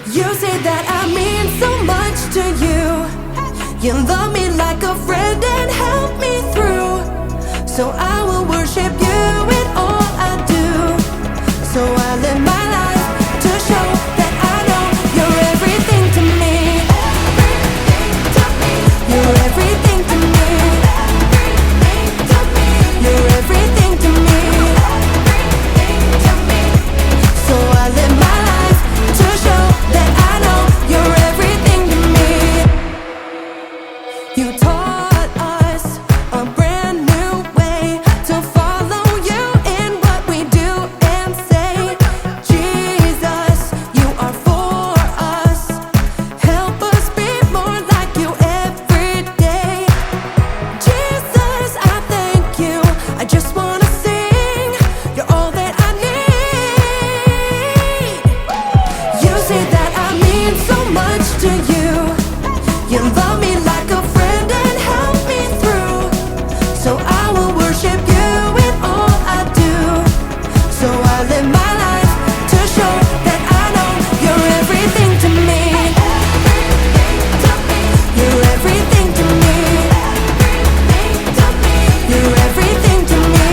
You say that I mean so much to you. You love me like a friend and help me through. So I will worship you in all I do. So I live my life to show that I know you're everything to me. You're everything to me. You're everything to me. So I live my life to show that I know you're everything to me. You taught us a brand new way to follow you in what we do and say. Jesus, you are for us. Help us be more like you every day. Jesus, I thank you. I just wanna sing. You're all that I need. You say that I mean so much to you. You love me like a friend and help me through. So I will worship you in all I do. So I live my life to show that I know you're everything to me. You're everything to me. You're everything to me.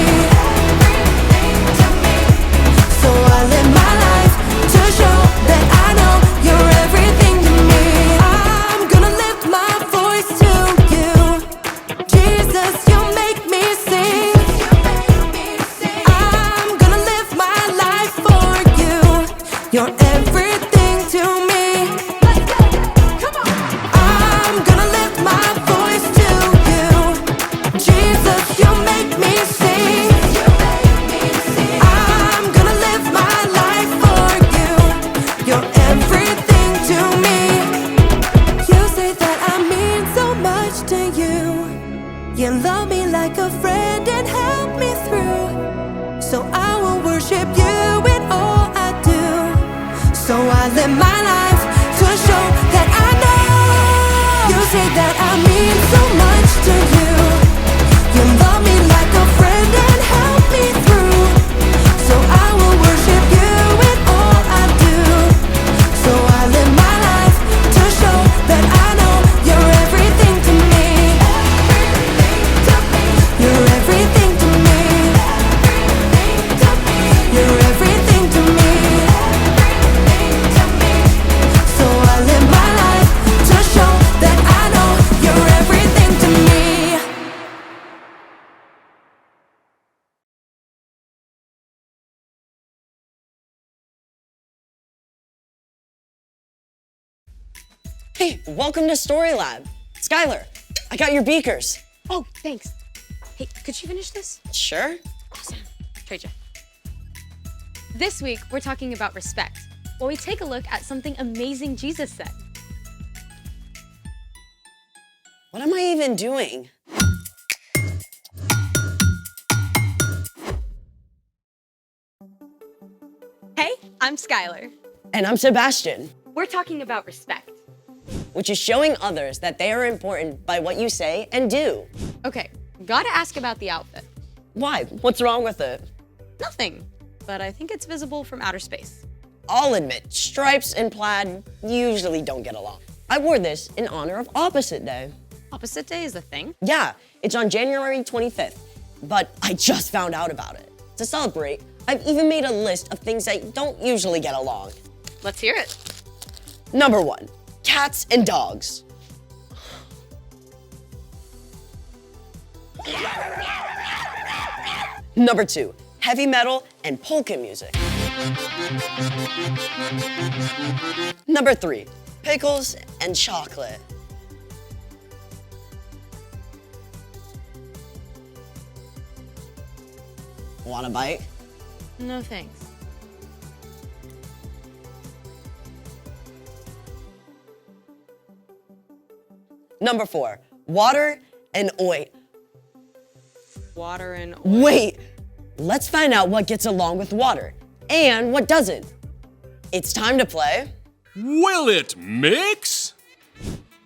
So I live my life to show that I know you're everything to me. I'm gonna lift my voice to you. Jesus, you make me sing. I'm gonna live my life for you. You're everything to me. I'm gonna lift my voice to you. Jesus, you make me sing. I'm gonna live my life for you. You're everything to me. You say that I mean so much to you. You love me like a friend and help me through. So I will worship you in all I do. So I live my life to show that I know. You say that I mean so much to you. You love me like a friend and help me through. So I will worship you in all I do. So I live my life to show that I know you're everything to me. You're everything to me. You're everything to me. So I live my life to show that I know you're everything to me. Hey, welcome to Story Lab. Skylar, I got your beakers. Oh, thanks. Hey, could you finish this? Sure? Awesome. Trade you. This week, we're talking about respect, while we take a look at something amazing Jesus said. What am I even doing? Hey, I'm Skylar. And I'm Sebastian, We're talking about respect. which is showing others that they are important by what you say and do. Okay, gotta ask about the outfit. Why? What's wrong with it? Nothing, but I think it's visible from outer space. I'll admit, stripes and plaid usually don't get along. I wore this in honor of Opposite Day. Opposite Day is a thing? Yeah, it's on January 25th, but I just found out about it. To celebrate, I've even made a list of things that don't usually get along. Let's hear it. Number 1, cats and dogs. Number 2, heavy metal and polka music. Number 3, pickles and chocolate. Want a bite? No thanks. Number 4, water and oil. Water and oil. Wait, let's find out what gets along with water and what doesn't. It's time to play. Will it mix?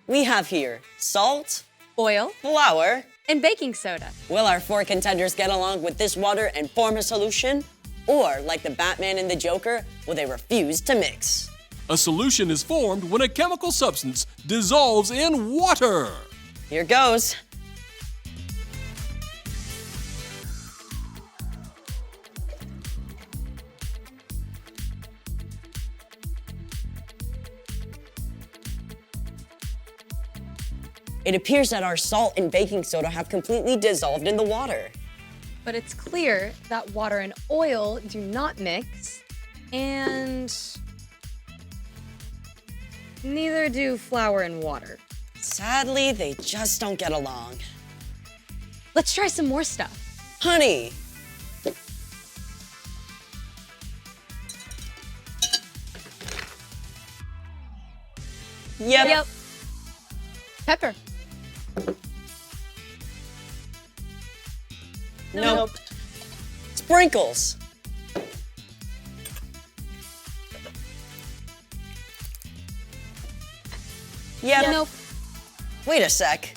We have here salt, Oil flour. and baking soda. Will our 4 contenders get along with this water and form a solution? Or, like the Batman and the Joker, will they refuse to mix? A solution is formed when a chemical substance dissolves in water. Here goes. It appears that our salt and baking soda have completely dissolved in the water. But it's clear that water and oil do not mix, and neither do flour and water. Sadly, they just don't get along. Let's try some more stuff. Honey! Yep. Pepper. Nope. Sprinkles. Yep. Nope. Wait a sec.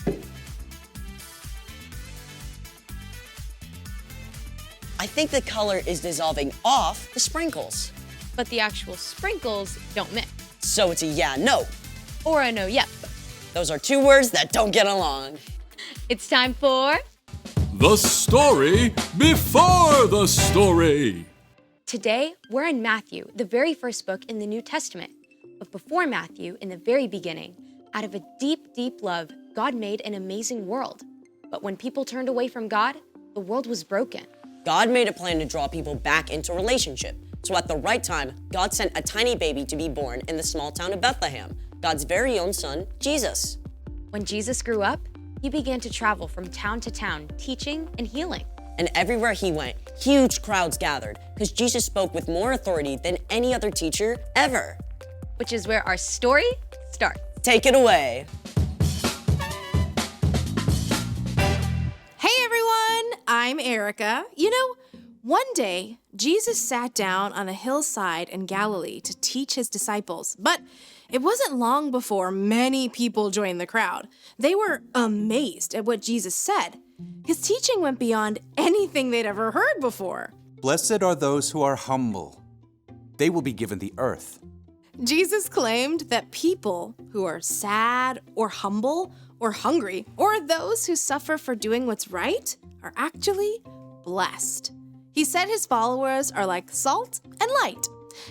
I think the color is dissolving off the sprinkles. But the actual sprinkles don't mix. So it's a yeah, no. Or a no, yep. Those are two words that don't get along. It's time for... The story before the story. Today, we're in Matthew, the very first book in the New Testament. But before Matthew, in the very beginning, out of a deep, deep love, God made an amazing world. But when people turned away from God, the world was broken. God made a plan to draw people back into relationship. So at the right time, God sent a tiny baby to be born in the small town of Bethlehem, God's very own son, Jesus. When Jesus grew up, he began to travel from town to town, teaching and healing. And everywhere he went, huge crowds gathered because Jesus spoke with more authority than any other teacher ever. Which is where our story starts. Take it away. Hey everyone, I'm Erica. You know, one day, Jesus sat down on a hillside in Galilee to teach his disciples, but it wasn't long before many people joined the crowd. They were amazed at what Jesus said. His teaching went beyond anything they'd ever heard before. Blessed are those who are humble. They will be given the earth. Jesus claimed that people who are sad or humble or hungry or those who suffer for doing what's right are actually blessed. He said his followers are like salt and light.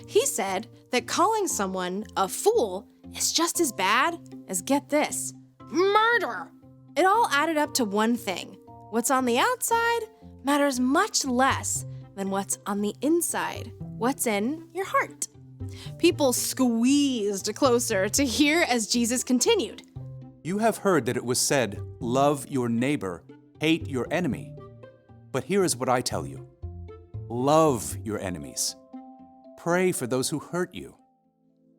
He said that calling someone a fool is just as bad as, get this, murder. It all added up to one thing. What's on the outside matters much less than what's on the inside, what's in your heart. People squeezed closer to hear as Jesus continued. You have heard that it was said, love your neighbor, hate your enemy. But here is what I tell you. Love your enemies. Pray for those who hurt you.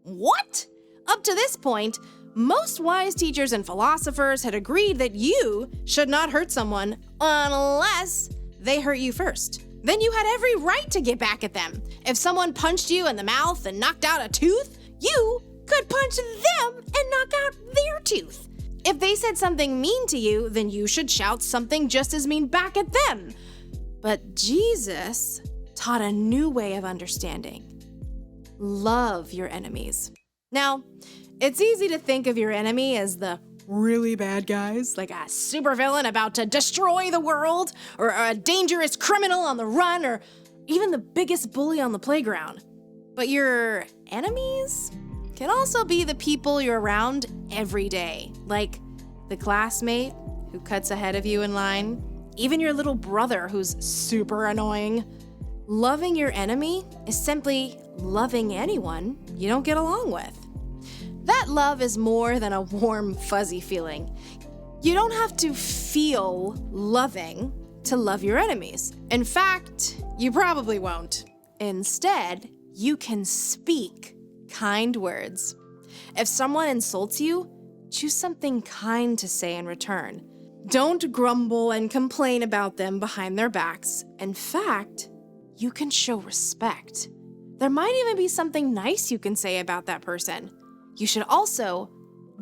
What? Up to this point, most wise teachers and philosophers had agreed that you should not hurt someone unless they hurt you first. Then you had every right to get back at them. If someone punched you in the mouth and knocked out a tooth, you could punch them and knock out their tooth. If they said something mean to you, then you should shout something just as mean back at them. But Jesus taught a new way of understanding. Love your enemies. Now, it's easy to think of your enemy as the really bad guys, like a supervillain about to destroy the world, or a dangerous criminal on the run, or even the biggest bully on the playground. But your enemies can also be the people you're around every day, like the classmate who cuts ahead of you in line, even your little brother who's super annoying. Loving your enemy is simply loving anyone you don't get along with. That love is more than a warm, fuzzy feeling. You don't have to feel loving to love your enemies. In fact, you probably won't. Instead, you can speak kind words. If someone insults you, choose something kind to say in return. Don't grumble and complain about them behind their backs. In fact, you can show respect. There might even be something nice you can say about that person. You should also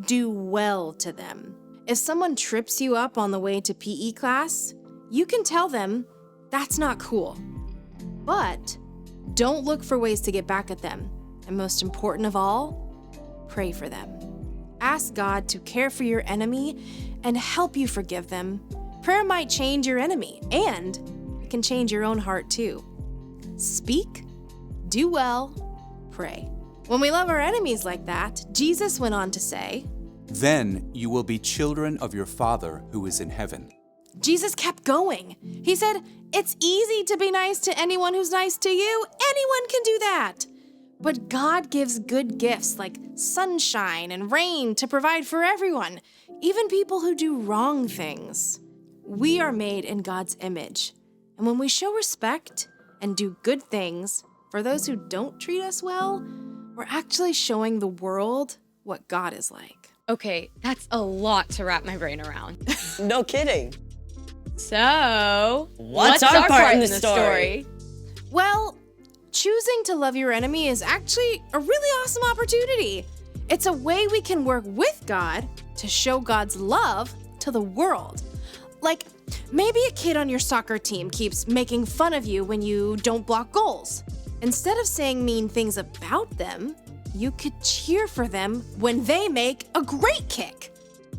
do well to them. If someone trips you up on the way to PE class, you can tell them that's not cool. But don't look for ways to get back at them. And most important of all, pray for them. Ask God to care for your enemy and help you forgive them. Prayer might change your enemy, and it can change your own heart too. Speak, do well, pray. When we love our enemies like that, Jesus went on to say, Then you will be children of your Father who is in heaven. Jesus kept going. He said, it's easy to be nice to anyone who's nice to you. Anyone can do that. But God gives good gifts like sunshine and rain to provide for everyone, even people who do wrong things. We are made in God's image. And when we show respect and do good things for those who don't treat us well, we're actually showing the world what God is like. Okay, that's a lot to wrap my brain around. No kidding. So, What's our part in the story? Well, choosing to love your enemy is actually a really awesome opportunity. It's a way we can work with God to show God's love to the world. Like, maybe a kid on your soccer team keeps making fun of you when you don't block goals. Instead of saying mean things about them, you could cheer for them when they make a great kick.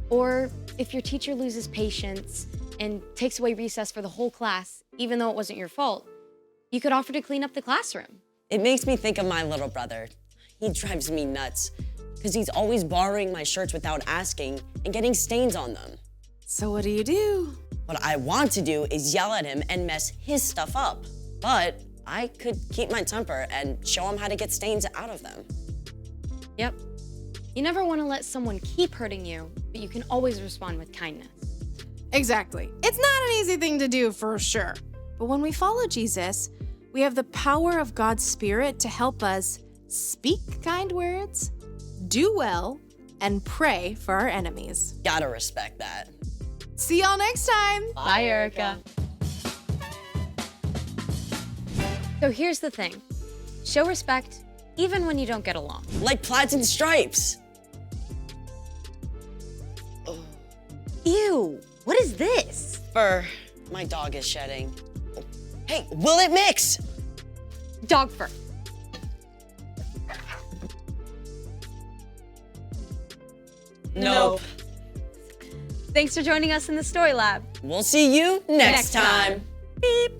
Or if your teacher loses patience and takes away recess for the whole class, even though it wasn't your fault, you could offer to clean up the classroom. It makes me think of my little brother. He drives me nuts because he's always borrowing my shirts without asking and getting stains on them. So what do? What I want to do is yell at him and mess his stuff up. But I could keep my temper and show him how to get stains out of them. Yep. You never want to let someone keep hurting you, but you can always respond with kindness. Exactly. It's not an easy thing to do for sure. But when we follow Jesus, we have the power of God's Spirit to help us speak kind words, do well, and pray for our enemies. Gotta respect that. See y'all next time. Bye, Erica. So here's the thing. Show respect even when you don't get along. Like plaids and stripes. Ew, what is this? Fur. My dog is shedding. Hey, will it mix? Dog fur. Nope. Thanks for joining us in the Story Lab. We'll see you next Next time. time. Beep.